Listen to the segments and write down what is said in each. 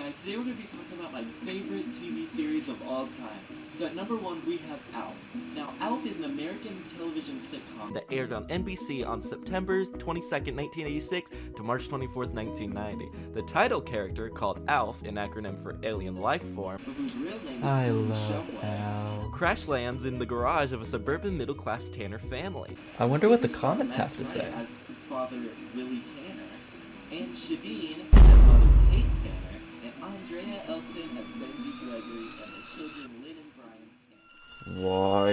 guys, today we're going to be talking about my favorite TV series of all time. So at number 1 we have ALF. Now ALF is an American television sitcom that aired on NBC on September 22nd, 1986 to March 24th, 1990. The title character, called ALF, an acronym for Alien Life Form, whose real name I love ALF. crash lands in the garage of a suburban middle-class Tanner family. I wonder what the comments have to say. As father Willie Tanner, and Shadeen as mother Kate Tanner, and Andrea Elson as Benji Gregory, and the children Lynn and Brian Tanner. Why,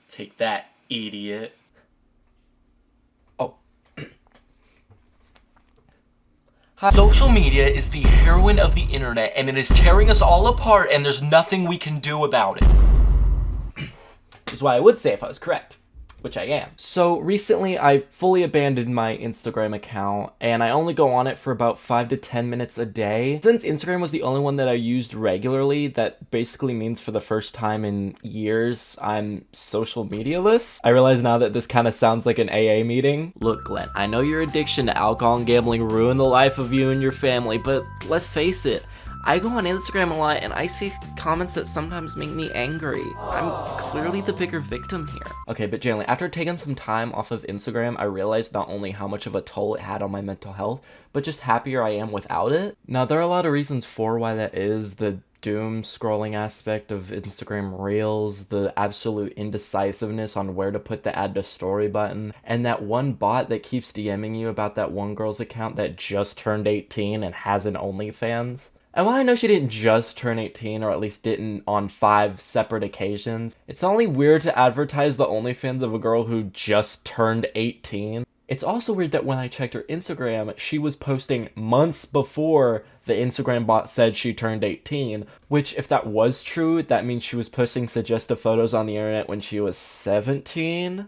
Take that, idiot. Oh. Social media is the heroin of the internet, and it is tearing us all apart, and there's nothing we can do about it. Is what I would say if I was correct, which I am. So recently I fully abandoned my Instagram account, and I only go on it for about 5 to 10 minutes a day. Since Instagram was the only one that I used regularly, that basically means for the first time in years, I'm social media-less. I realize now that this kind of sounds like an AA meeting. Look, Glenn, I know your addiction to alcohol and gambling ruined the life of you and your family, but let's face it, I go on Instagram a lot and I see comments that sometimes make me angry. I'm clearly the bigger victim here. Okay, but Jalen, after taking some time off of Instagram, I realized not only how much of a toll it had on my mental health, but just happier I am without it. Now, there are a lot of reasons for why that is. The doom scrolling aspect of Instagram Reels, the absolute indecisiveness on where to put the add to story button, and that one bot that keeps DMing you about that one girl's account that just turned 18 and has an OnlyFans. And while I know she didn't just turn 18, or at least didn't on 5 separate occasions, it's not only weird to advertise the OnlyFans of a girl who just turned 18. It's also weird that when I checked her Instagram, she was posting months before the Instagram bot said she turned 18, which if that was true, that means she was posting suggestive photos on the internet when she was 17?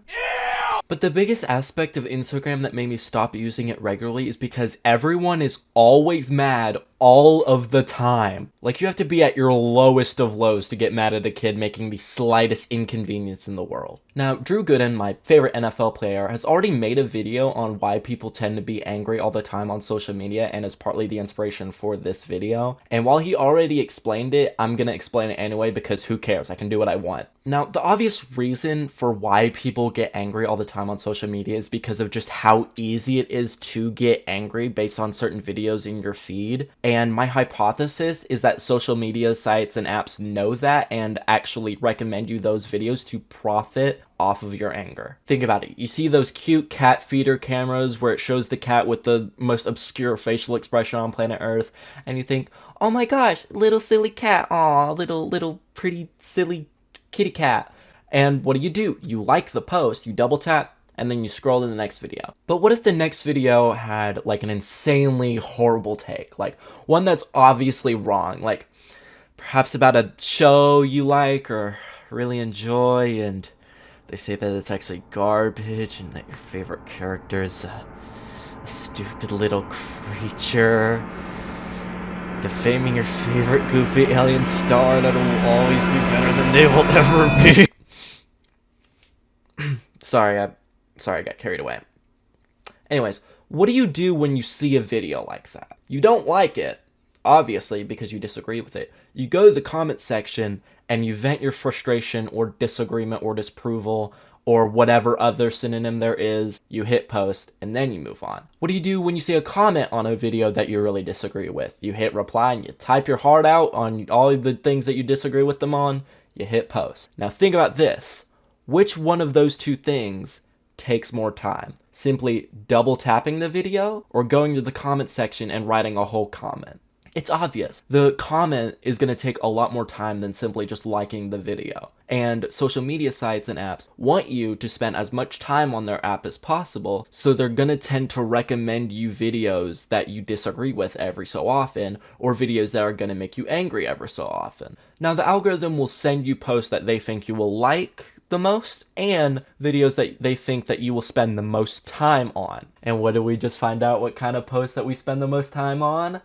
But the biggest aspect of Instagram that made me stop using it regularly is because everyone is always mad all of the time. Like, you have to be at your lowest of lows to get mad at a kid making the slightest inconvenience in the world. Now, Drew Gooden, my favorite NFL player, has already made a video on why people tend to be angry all the time on social media and is partly the inspiration for this video. And while he already explained it, I'm gonna explain it anyway because who cares? I can do what I want. Now, the obvious reason for why people get angry all the time on social media is because of just how easy it is to get angry based on certain videos in your feed. And my hypothesis is that social media sites and apps know that and actually recommend you those videos to profit off of your anger. Think about it. You see those cute cat feeder cameras where it shows the cat with the most obscure facial expression on planet Earth, and you think, oh my gosh, little silly cat, aw, little pretty silly kitty cat. And what do? You like the post, you double tap, and then you scroll to the next video. But what if the next video had like an insanely horrible take? Like one that's obviously wrong, like perhaps about a show you like or really enjoy, and they say that it's actually garbage and that your favorite character is a stupid little creature, defaming your favorite goofy alien star that'll always be better than they will ever be. Sorry, I got carried away. Anyways, what do you do when you see a video like that? You don't like it, obviously, because you disagree with it. You go to the comment section and you vent your frustration or disagreement or disapproval or whatever other synonym there is. You hit post and then you move on. What do you do when you see a comment on a video that you really disagree with? You hit reply and you type your heart out on all the things that you disagree with them on. You hit post. Now think about this. Which one of those two things takes more time? Simply double tapping the video or going to the comment section and writing a whole comment? It's obvious. The comment is going to take a lot more time than simply just liking the video. And social media sites and apps want you to spend as much time on their app as possible, so they're going to tend to recommend you videos that you disagree with every so often, or videos that are going to make you angry ever so often. Now, the algorithm will send you posts that they think you will like, the most and videos that they think that you will spend the most time on. And what did we just find out what kind of posts that we spend the most time on?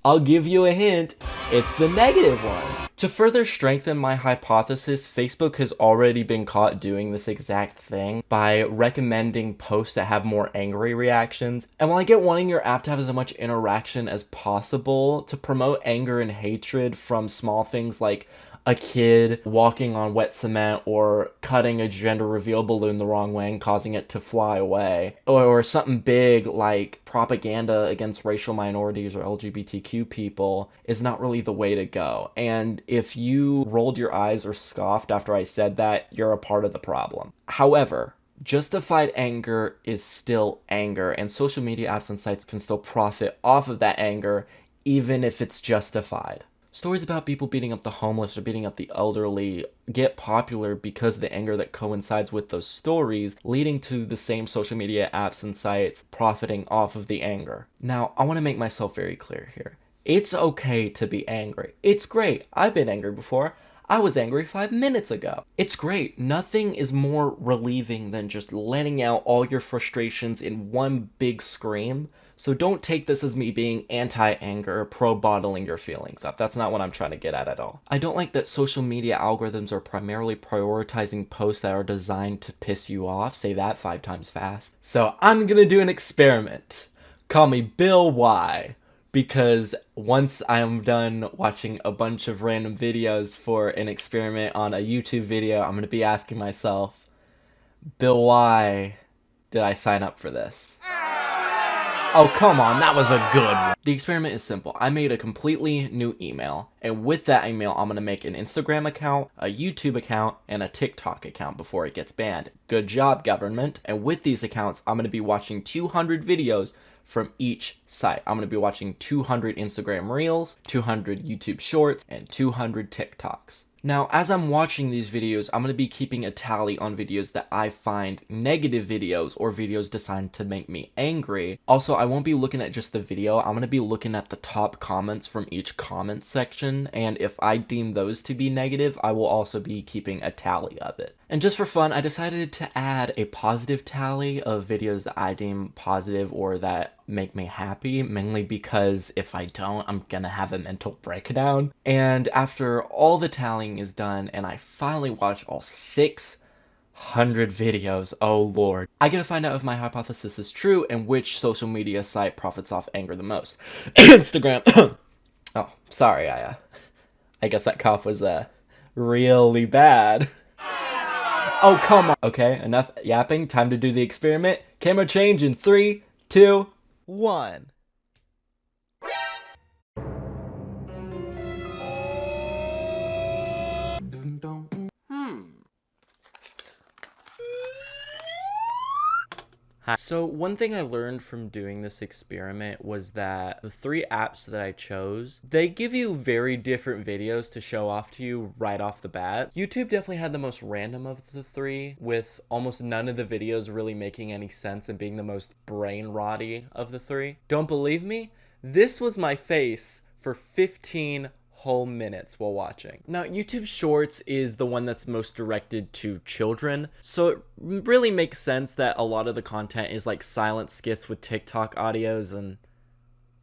I'll give you a hint. It's the negative ones. To further strengthen my hypothesis, Facebook has already been caught doing this exact thing by recommending posts that have more angry reactions. And while I get wanting your app to have as much interaction as possible, to promote anger and hatred from small things like a kid walking on wet cement or cutting a gender reveal balloon the wrong way and causing it to fly away, or something big like propaganda against racial minorities or LGBTQ people is not really the way to go. And if you rolled your eyes or scoffed after I said that, you're a part of the problem. However, justified anger is still anger, and social media apps and sites can still profit off of that anger even if it's justified. Stories about people beating up the homeless or beating up the elderly get popular because of the anger that coincides with those stories, leading to the same social media apps and sites profiting off of the anger. Now, I want to make myself very clear here. It's okay to be angry. It's great. I've been angry before. I was angry 5 minutes ago. It's great. Nothing is more relieving than just letting out all your frustrations in one big scream. So don't take this as me being anti-anger or pro-bottling your feelings up. That's not what I'm trying to get at all. I don't like that social media algorithms are primarily prioritizing posts that are designed to piss you off. Say that 5 times fast. So I'm gonna do an experiment. Call me Bill Y. Because once I'm done watching a bunch of random videos for an experiment on a YouTube video, I'm gonna be asking myself, Bill Y, did I sign up for this? Oh, come on, that was a good one. The experiment is simple. I made a completely new email, and with that email, I'm gonna make an Instagram account, a YouTube account, and a TikTok account before it gets banned. Good job, government. And with these accounts, I'm gonna be watching 200 videos from each site. I'm gonna be watching 200 Instagram Reels, 200 YouTube Shorts, and 200 TikToks. Now, as I'm watching these videos, I'm going to be keeping a tally on videos that I find negative videos or videos designed to make me angry. Also, I won't be looking at just the video. I'm going to be looking at the top comments from each comment section, and if I deem those to be negative, I will also be keeping a tally of it. And just for fun, I decided to add a positive tally of videos that I deem positive or that make me happy, mainly because if I don't, I'm gonna have a mental breakdown. And after all the tallying is done and I finally watch all 600 videos, oh lord, I get to find out if my hypothesis is true and which social media site profits off anger the most. Instagram. Oh, sorry, I guess that cough was really bad. Oh, come on. Okay, enough yapping. Time to do the experiment. Camera change in 3, 2, 1. So one thing I learned from doing this experiment was that the 3 apps that I chose, they give you very different videos to show off to you right off the bat. YouTube definitely had the most random of the 3, with almost none of the videos really making any sense and being the most brain rotty of the 3. Don't believe me? This was my face for 15 whole minutes while watching. Now, YouTube Shorts is the one that's most directed to children, so it really makes sense that a lot of the content is like silent skits with TikTok audios and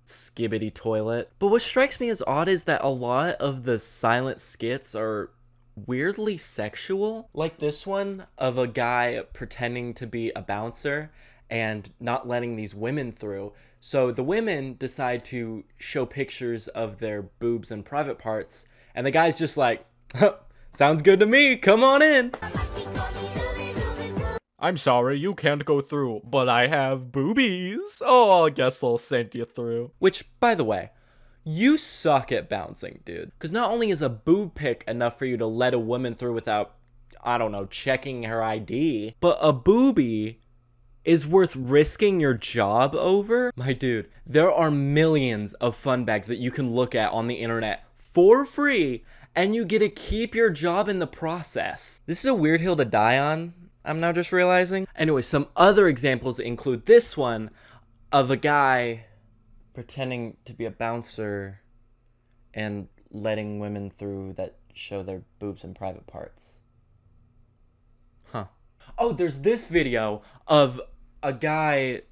skibbity toilet. But what strikes me as odd is that a lot of the silent skits are weirdly sexual. Like this one of a guy pretending to be a bouncer and not letting these women through. So the women decide to show pictures of their boobs and private parts, and the guy's just like, huh, sounds good to me, come on in. I'm sorry, you can't go through, but I have boobies. Oh, I guess I'll send you through. Which, by the way, you suck at bouncing, dude. Because not only is a boob pic enough for you to let a woman through without, I don't know, checking her ID, but a boobie is worth risking your job over? My dude, there are millions of fun bags that you can look at on the internet for free, and you get to keep your job in the process. This is a weird hill to die on, I'm now just realizing. Anyway, some other examples include this one of a guy pretending to be a bouncer and letting women through that show their boobs and private parts. Oh, there's this video of a guy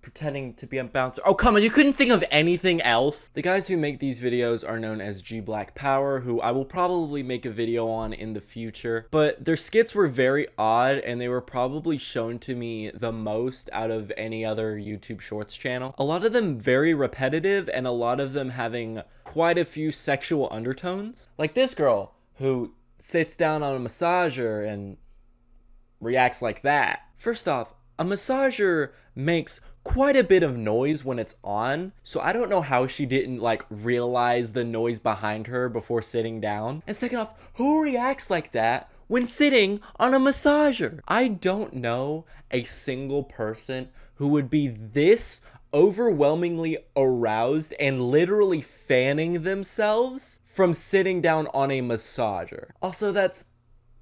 pretending to be a bouncer. Oh, come on, you couldn't think of anything else? The guys who make these videos are known as G Black Power, who I will probably make a video on in the future. But their skits were very odd, and they were probably shown to me the most out of any other YouTube Shorts channel. A lot of them very repetitive, and a lot of them having quite a few sexual undertones. Like this girl, who sits down on a massager and reacts like that. First off, a massager makes quite a bit of noise when it's on, so I don't know how she didn't like realize the noise behind her before sitting down. And second off, who reacts like that when sitting on a massager? I don't know a single person who would be this overwhelmingly aroused and literally fanning themselves from sitting down on a massager. Also, that's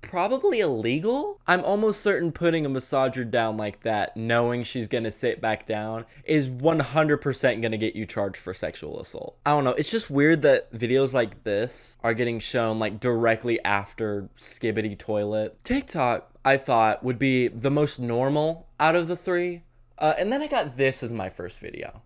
probably illegal. I'm almost certain putting a massager down like that, knowing she's gonna sit back down, is 100% gonna get you charged for sexual assault. I don't know, it's just weird that videos like this are getting shown like directly after Skibbity Toilet. TikTok, I thought, would be the most normal out of the three. And then I got this as my first video.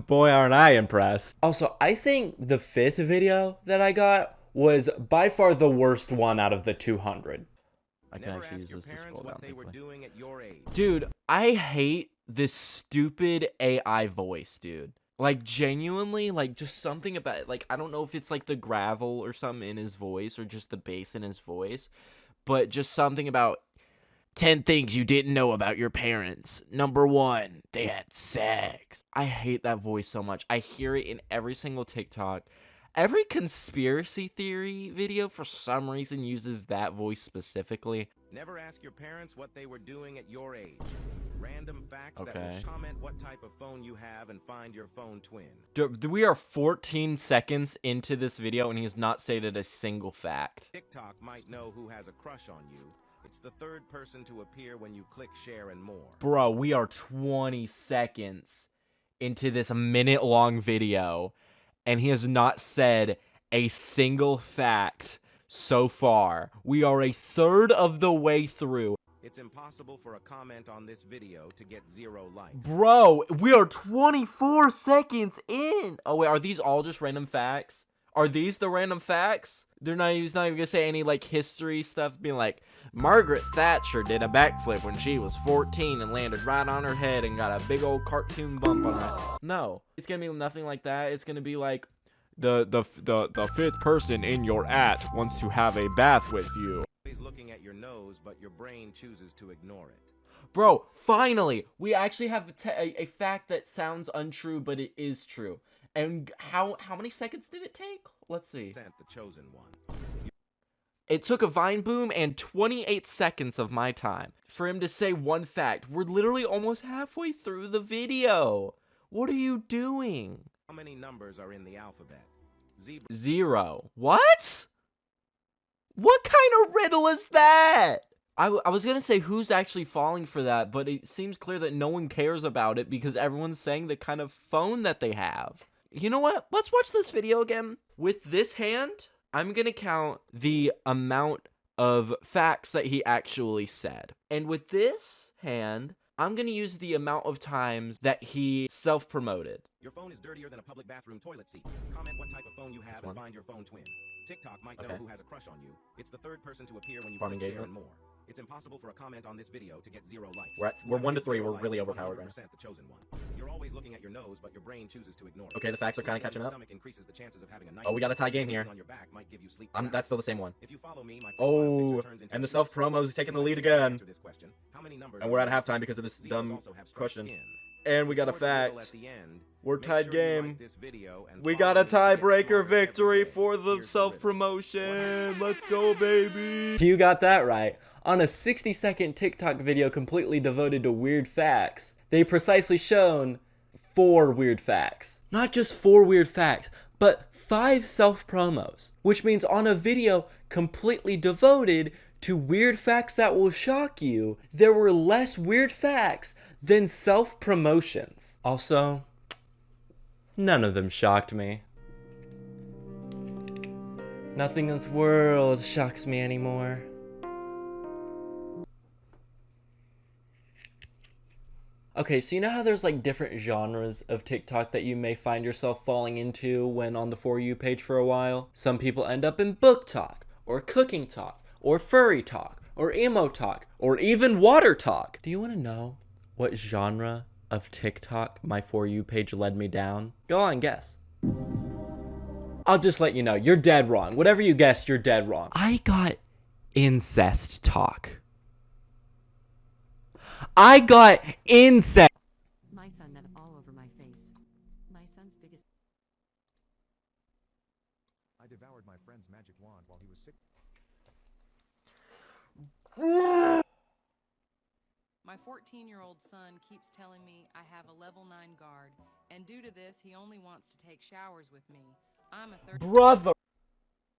Boy, aren't I impressed. Also, I think the fifth video that I got was by far the worst one out of the 200. I can actually use this to scroll down. Dude, I hate this stupid AI voice, dude. Like, genuinely, like, just something about it. Like, I don't know if it's, like, the gravel or something in his voice or just the bass in his voice, but just something about 10 things you didn't know about your parents. Number 1, they had sex. I hate that voice so much. I hear it in every single TikTok. Every conspiracy theory video, for some reason, uses that voice specifically. Never ask your parents what they were doing at your age. Random facts that will comment what type of phone you have and find your phone twin. We are 14 seconds into this video and he has not stated a single fact. TikTok might know who has a crush on you. It's the third person to appear when you click share and more. Bro, we are 20 seconds into this minute-long video, and he has not said a single fact so far. We are a third of the way through. It's impossible for a comment on this video to get 0 likes. Bro, we are 24 seconds in. Oh, wait, are these all just random facts? Are these the random facts? He's not even gonna say any, like, history stuff, being like, Margaret Thatcher did a backflip when she was 14 and landed right on her head and got a big old cartoon bump on her. No, it's gonna be nothing like that. It's gonna be like, the fifth person in your at wants to have a bath with you. Always looking at your nose, but your brain chooses to ignore it. Bro, finally, we actually have a fact that sounds untrue, but it is true. And how many seconds did it take? Let's see. The chosen one. It took a Vine Boom and 28 seconds of my time for him to say one fact. We're literally almost halfway through the video. What are you doing? How many numbers are in the alphabet? 0. What? What kind of riddle is that? I was gonna say who's actually falling for that, but it seems clear that no one cares about it because everyone's saying the kind of phone that they have. You know what? Let's watch this video again. With this hand, I'm gonna count the amount of facts that he actually said. And with this hand, I'm gonna use the amount of times that he self-promoted. Your phone is dirtier than a public bathroom toilet seat. Comment what type of phone you have and find your phone twin. TikTok might know who has a crush on you. It's the third person to appear when you click share and more. It's impossible for a comment on this video to get 0 likes. We're 1 to 3. We're really overpowered right now. The chosen one. You're always looking at your nose, but your brain chooses to ignore it. Okay, the facts are kind of catching up. Increases the chances of having a Oh, we got a tie game here. On your back might give you sleep. That's still the same one. If you follow me, my and the self-promo is taking the lead again. How many numbers and we're at halftime because of this dumb question. And we got a fact. We're tied game. We got a tiebreaker victory for the self-promotion. Let's go, baby. You got that right. On a 60-second TikTok video completely devoted to weird facts, they precisely shown 4 weird facts. Not just 4 weird facts, but 5 self-promos. Which means on a video completely devoted to weird facts that will shock you, there were less weird facts than self-promotions. Also, None of them shocked me. Nothing in this world shocks me anymore. Okay, so you know how there's like different genres of TikTok that you may find yourself falling into when on the For You page for a while? Some people end up in book talk, or cooking talk, or furry talk, or emo talk, or even water talk. Do you want to know what genre of TikTok my For You page led me down? Go on, guess. I'll just let you know, you're dead wrong. Whatever you guessed, you're dead wrong. I got incest talk. I got incest. My son nut all over my face. My son's biggest. I devoured my friend's magic wand while he was sick. My 14-year-old son keeps telling me I have a level 9 guard, and due to this, he only wants to take showers with me. I'm a Brother.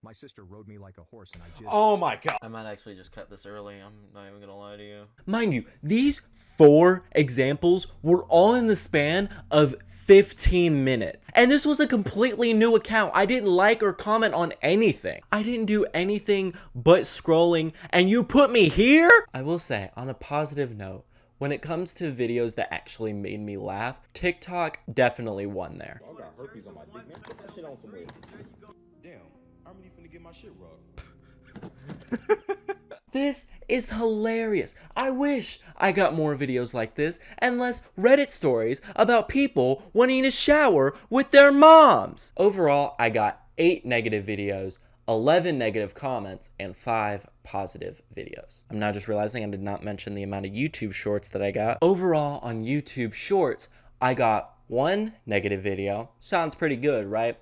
My sister rode me like a horse and I just... Oh my god. I might actually just cut this early. I'm not even gonna lie to you. Mind you, these 4 examples were all in the span of 15 minutes. And this was a completely new account. I didn't like or comment on anything. I didn't do anything but scrolling, and you put me here? I will say, on a positive note, when it comes to videos that actually made me laugh, TikTok definitely won there. I got herpes on my dick, man. Put that shit on somewhere. Damn, I'm really finna get my shit rubbed. This is hilarious. I wish I got more videos like this and less Reddit stories about people wanting to shower with their moms. Overall, I got 8 negative videos, 11 negative comments, and 5 positive videos. I'm now just realizing I did not mention the amount of YouTube shorts that I got. Overall, on YouTube shorts, I got 1 negative video. Sounds pretty good, right?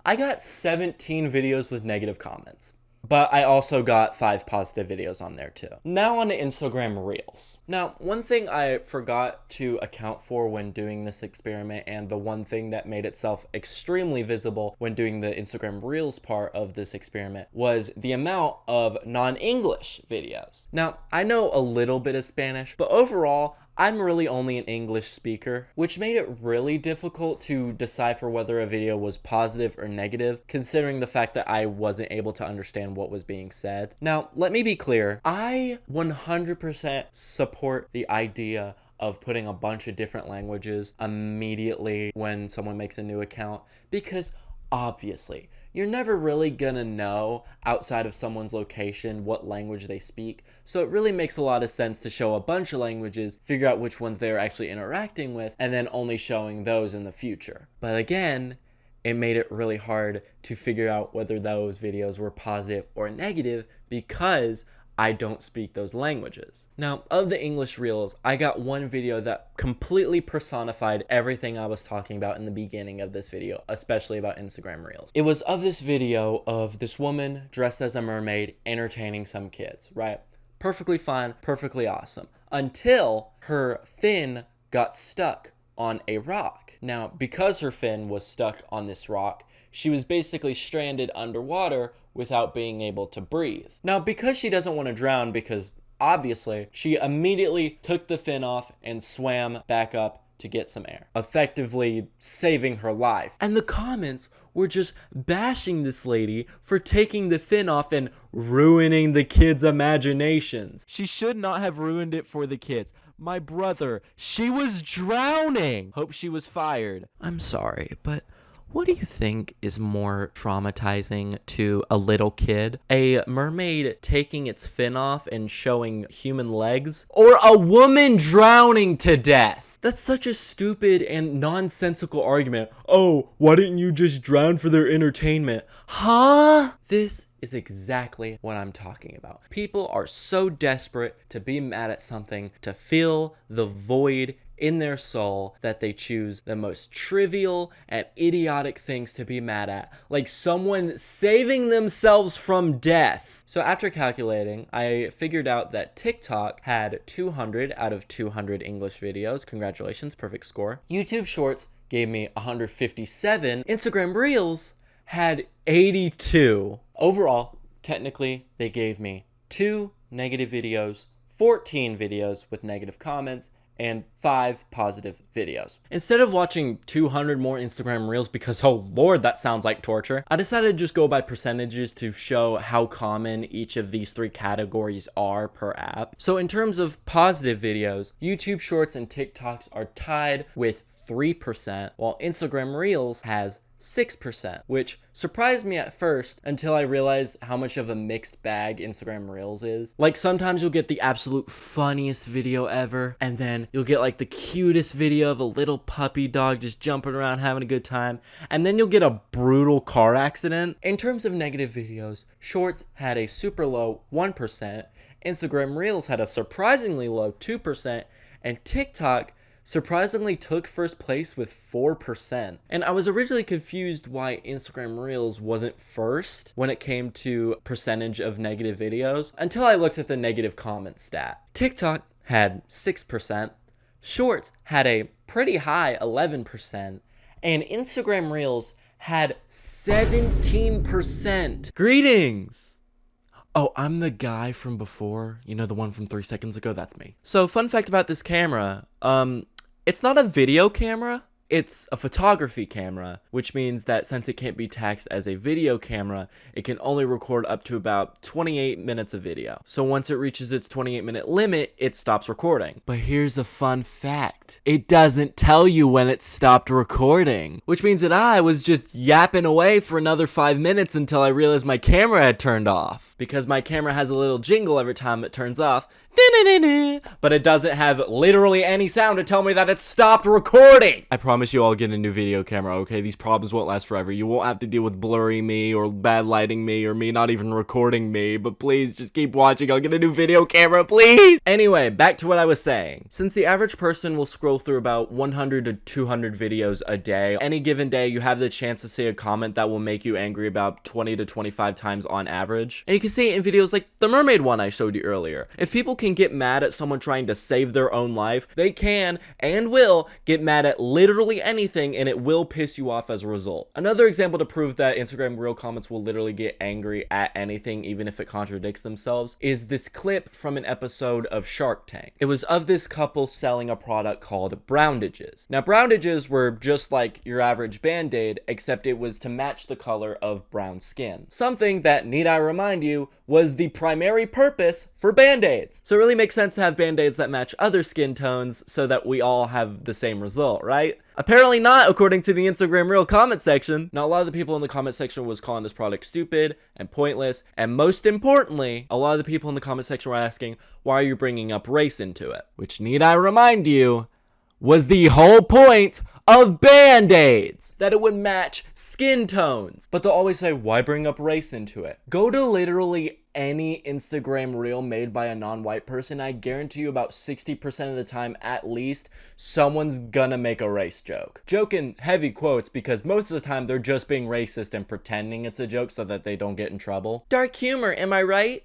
I got 17 videos with negative comments. But I also got 5 positive videos on there too. Now on to Instagram Reels. Now, one thing I forgot to account for when doing this experiment, and the one thing that made itself extremely visible when doing the Instagram Reels part of this experiment, was the amount of non-English videos. Now, I know a little bit of Spanish, but overall, I'm really only an English speaker, which made it really difficult to decipher whether a video was positive or negative, considering the fact that I wasn't able to understand what was being said. Now, let me be clear. I 100% support the idea of putting a bunch of different languages immediately when someone makes a new account, because obviously, you're never really gonna know outside of someone's location what language they speak, so it really makes a lot of sense to show a bunch of languages, figure out which ones they're actually interacting with, and then only showing those in the future. But again, it made it really hard to figure out whether those videos were positive or negative because I don't speak those languages. Now, of the English Reels, I got one video that completely personified everything I was talking about in the beginning of this video, especially about Instagram Reels. It was of this video of this woman dressed as a mermaid entertaining some kids, right? Perfectly fine, perfectly awesome, until her fin got stuck on a rock. Now, because her fin was stuck on this rock, she was basically stranded underwater without being able to breathe. Now, because she doesn't want to drown, because obviously, she immediately took the fin off and swam back up to get some air, effectively saving her life. And the comments were just bashing this lady for taking the fin off and ruining the kids' imaginations. She should not have ruined it for the kids. My brother, she was drowning. Hope she was fired. I'm sorry, but what do you think is more traumatizing to a little kid? A mermaid taking its fin off and showing human legs? Or a woman drowning to death? That's such a stupid and nonsensical argument. Oh, why didn't you just drown for their entertainment? Huh? This is exactly what I'm talking about. People are so desperate to be mad at something, to fill the void in their soul, that they choose the most trivial and idiotic things to be mad at, like someone saving themselves from death. So after calculating, I figured out that TikTok had 200 out of 200 English videos. Congratulations, perfect score. YouTube Shorts gave me 157. Instagram Reels had 82. Overall, technically, they gave me 2 negative videos, 14 videos with negative comments, and 5 positive videos. Instead of watching 200 more Instagram Reels because, oh lord, that sounds like torture, I decided to just go by percentages to show how common each of these 3 categories are per app. So in terms of positive videos, YouTube Shorts and TikToks are tied with 3%, while Instagram Reels has 6%, which surprised me at first until I realized how much of a mixed bag Instagram Reels is. Like, sometimes you'll get the absolute funniest video ever, and then you'll get like the cutest video of a little puppy dog just jumping around having a good time, and then you'll get a brutal car accident. In terms of negative videos, Shorts had a super low 1%, Instagram Reels had a surprisingly low 2%, and TikTok surprisingly took first place with 4%. And I was originally confused why Instagram Reels wasn't first when it came to percentage of negative videos until I looked at the negative comment stat. TikTok had 6%, Shorts had a pretty high 11%, and Instagram Reels had 17%. Greetings! Oh, I'm the guy from before. You know, the one from 3 seconds ago? That's me. So, fun fact about this camera. It's not a video camera. It's a photography camera, which means that since it can't be taxed as a video camera, it can only record up to about 28 minutes of video. So once it reaches its 28-minute limit, it stops recording. But here's a fun fact. It doesn't tell you when it stopped recording, which means that I was just yapping away for another 5 minutes until I realized my camera had turned off. Because my camera has a little jingle every time it turns off, but it doesn't have literally any sound to tell me that it stopped recording. I promise you I'll get a new video camera, okay? These problems won't last forever. You won't have to deal with blurry me or bad lighting me or me not even recording me, but please just keep watching. I'll get a new video camera, please. Anyway, back to what I was saying. Since the average person will scroll through about 100 to 200 videos a day, any given day you have the chance to see a comment that will make you angry about 20 to 25 times on average. And you can see it in videos like the mermaid one I showed you earlier. If people can get mad at someone trying to save their own life, they can and will get mad at literally anything, and it will piss you off as a result. Another example to prove that Instagram Reel comments will literally get angry at anything even if it contradicts themselves is this clip from an episode of Shark Tank. It was of this couple selling a product called Browndages. Now, Browndages were just like your average Band-Aid, except it was to match the color of brown skin. Something that, need I remind you, was the primary purpose for Band-Aids. So it really makes sense to have Band-Aids that match other skin tones so that we all have the same result, right? Apparently not, according to the Instagram Reel comment section. Now, a lot of the people in the comment section was calling this product stupid and pointless, and most importantly, a lot of the people in the comment section were asking, why are you bringing up race into it? Which, need I remind you, was the whole point of Band-Aids, that it would match skin tones. But they'll always say, why bring up race into it? Go to literally any Instagram Reel made by a non-white person, I guarantee you about 60% of the time at least, someone's gonna make a race joke. Joke in heavy quotes because most of the time they're just being racist and pretending it's a joke so that they don't get in trouble. Dark humor, am I right?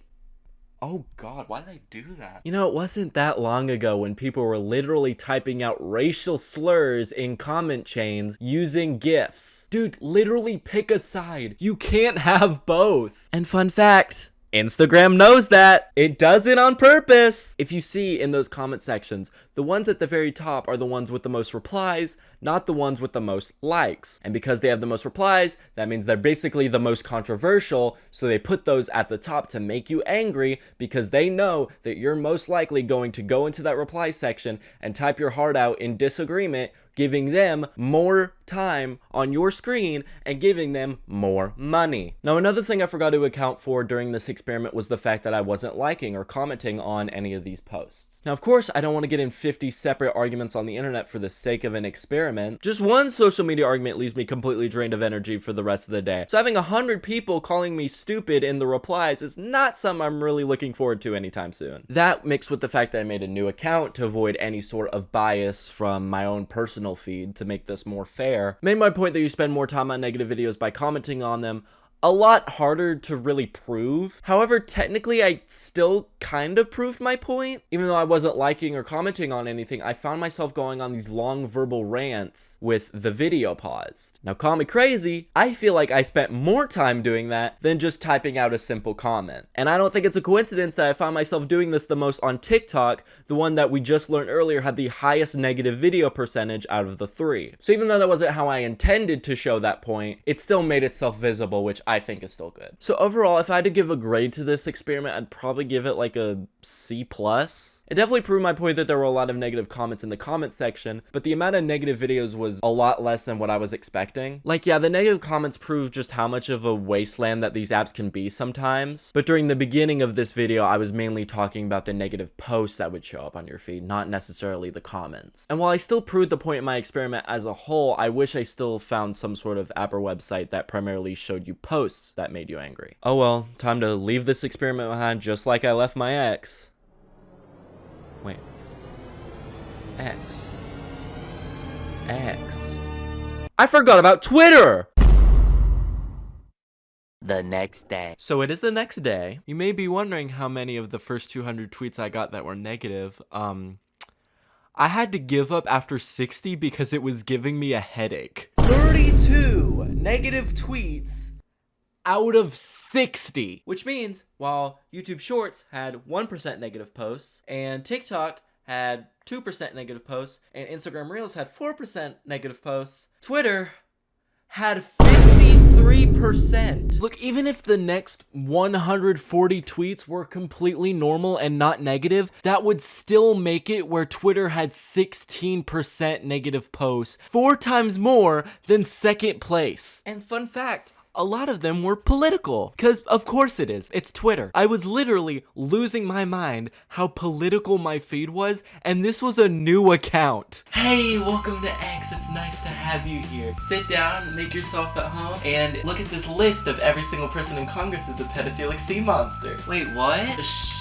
Oh god, why did I do that? You know, it wasn't that long ago when people were literally typing out racial slurs in comment chains using GIFs. Dude, literally pick a side. You can't have both. And fun fact, Instagram knows that. It does it on purpose. If you see in those comment sections, the ones at the very top are the ones with the most replies, not the ones with the most likes. And because they have the most replies, that means they're basically the most controversial, so they put those at the top to make you angry because they know that you're most likely going to go into that reply section and type your heart out in disagreement, giving them more time on your screen and giving them more money. Now, another thing I forgot to account for during this experiment was the fact that I wasn't liking or commenting on any of these posts. Now, of course, I don't want to get in 50 separate arguments on the internet for the sake of an experiment. Just one social media argument leaves me completely drained of energy for the rest of the day. So having 100 people calling me stupid in the replies is not something I'm really looking forward to anytime soon. That mixed with the fact that I made a new account to avoid any sort of bias from my own personal feed to make this more fair, made my point that you spend more time on negative videos by commenting on them a lot harder to really prove. However, technically I still kind of proved my point. Even though I wasn't liking or commenting on anything, I found myself going on these long verbal rants with the video paused. Now call me crazy, I feel like I spent more time doing that than just typing out a simple comment. And I don't think it's a coincidence that I found myself doing this the most on TikTok, the one that we just learned earlier had the highest negative video percentage out of the 3. So even though that wasn't how I intended to show that point, it still made itself visible, which I think is still good. So overall, if I had to give a grade to this experiment, I'd probably give it like a C+. It definitely proved my point that there were a lot of negative comments in the comment section, but the amount of negative videos was a lot less than what I was expecting. Like, yeah, the negative comments prove just how much of a wasteland that these apps can be sometimes, but during the beginning of this video, I was mainly talking about the negative posts that would show up on your feed, not necessarily the comments. And while I still proved the point in my experiment as a whole, I wish I still found some sort of app or website that primarily showed you posts that made you angry. Oh well, time to leave this experiment behind just like I left my ex. Wait. X. I forgot about Twitter! The next day. So it is the next day. You may be wondering how many of the first 200 tweets I got that were negative. I had to give up after 60 because it was giving me a headache. 32 negative tweets out of 60, which means while YouTube Shorts had 1% negative posts and TikTok had 2% negative posts and Instagram Reels had 4% negative posts, Twitter had 53%. Look, even if the next 140 tweets were completely normal and not negative, that would still make it where Twitter had 16% negative posts, 4 times more than second place. And fun fact, a lot of them were political, because of course it is, it's Twitter. I was literally losing my mind how political my feed was, and this was a new account. Hey, welcome to X. It's nice to have you here. Sit down, make yourself at home, and look at this list of every single person in Congress is a pedophilic sea monster. Wait, what? Shh.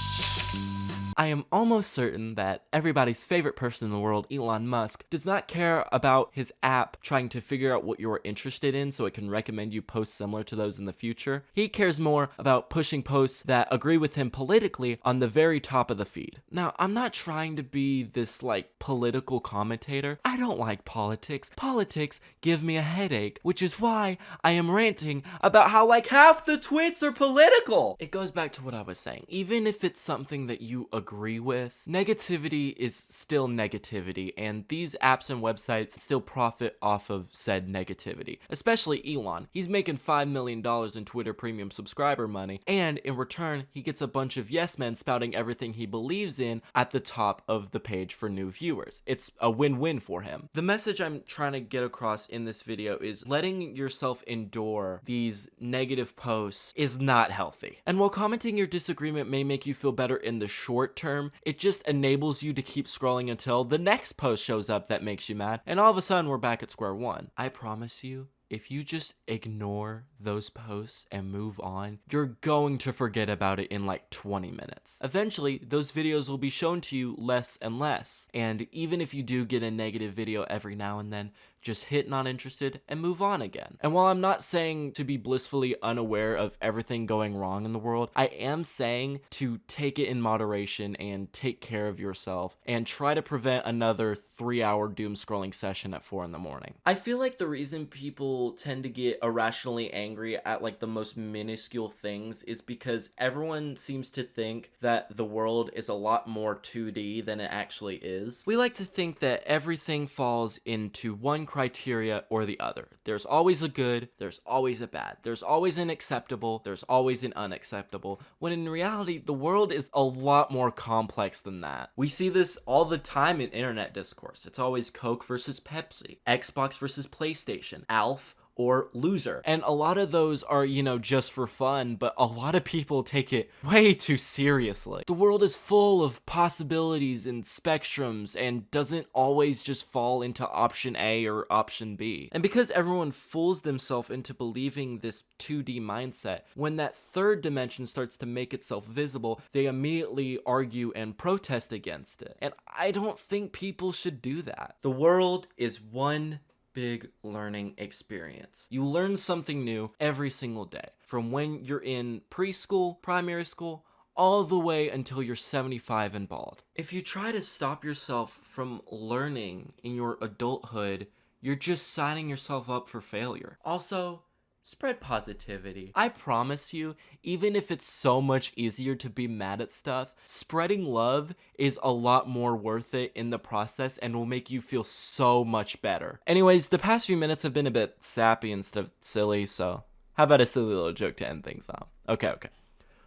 I am almost certain that everybody's favorite person in the world, Elon Musk, does not care about his app trying to figure out what you're interested in so it can recommend you posts similar to those in the future. He cares more about pushing posts that agree with him politically on the very top of the feed. Now, I'm not trying to be this like political commentator. I don't like politics. Politics give me a headache, which is why I am ranting about how like half the tweets are political. It goes back to what I was saying. Even if it's something that you agree with, negativity is still negativity, and these apps and websites still profit off of said negativity. Especially Elon. He's making $5 million in Twitter premium subscriber money, and in return, he gets a bunch of yes men spouting everything he believes in at the top of the page for new viewers. It's a win-win for him. The message I'm trying to get across in this video is letting yourself endure these negative posts is not healthy. And while commenting your disagreement may make you feel better in the short term, it just enables you to keep scrolling until the next post shows up that makes you mad, and all of a sudden we're back at square one. I promise you, if you just ignore those posts and move on, you're going to forget about it in like 20 minutes. Eventually, those videos will be shown to you less and less. And even if you do get a negative video every now and then, just hit not interested and move on again. And while I'm not saying to be blissfully unaware of everything going wrong in the world, I am saying to take it in moderation and take care of yourself and try to prevent another 3-hour doom scrolling session at 4 in the morning. I feel like the reason people tend to get irrationally angry at like the most minuscule things is because everyone seems to think that the world is a lot more 2D than it actually is. We like to think that everything falls into one criteria or the other. There's always a good, there's always a bad, there's always an acceptable, there's always an unacceptable, when in reality, the world is a lot more complex than that. We see this all the time in internet discourse. It's always Coke versus Pepsi, Xbox versus PlayStation, ALF or loser. And a lot of those are, you know, just for fun, but a lot of people take it way too seriously. The world is full of possibilities and spectrums and doesn't always just fall into option A or option B. And because everyone fools themselves into believing this 2D mindset, when that third dimension starts to make itself visible, they immediately argue and protest against it. And I don't think people should do that. The world is one big learning experience. You learn something new every single day, from when you're in preschool, primary school, all the way until you're 75 and bald. If you try to stop yourself from learning in your adulthood, you're just signing yourself up for failure. Also, spread positivity. I promise you, even if it's so much easier to be mad at stuff, spreading love is a lot more worth it in the process and will make you feel so much better. Anyways, the past few minutes have been a bit sappy instead of silly, so how about a silly little joke to end things off? Okay.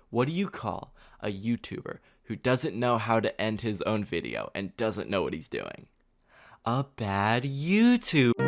What do you call a YouTuber who doesn't know how to end his own video and doesn't know what he's doing? A bad YouTuber.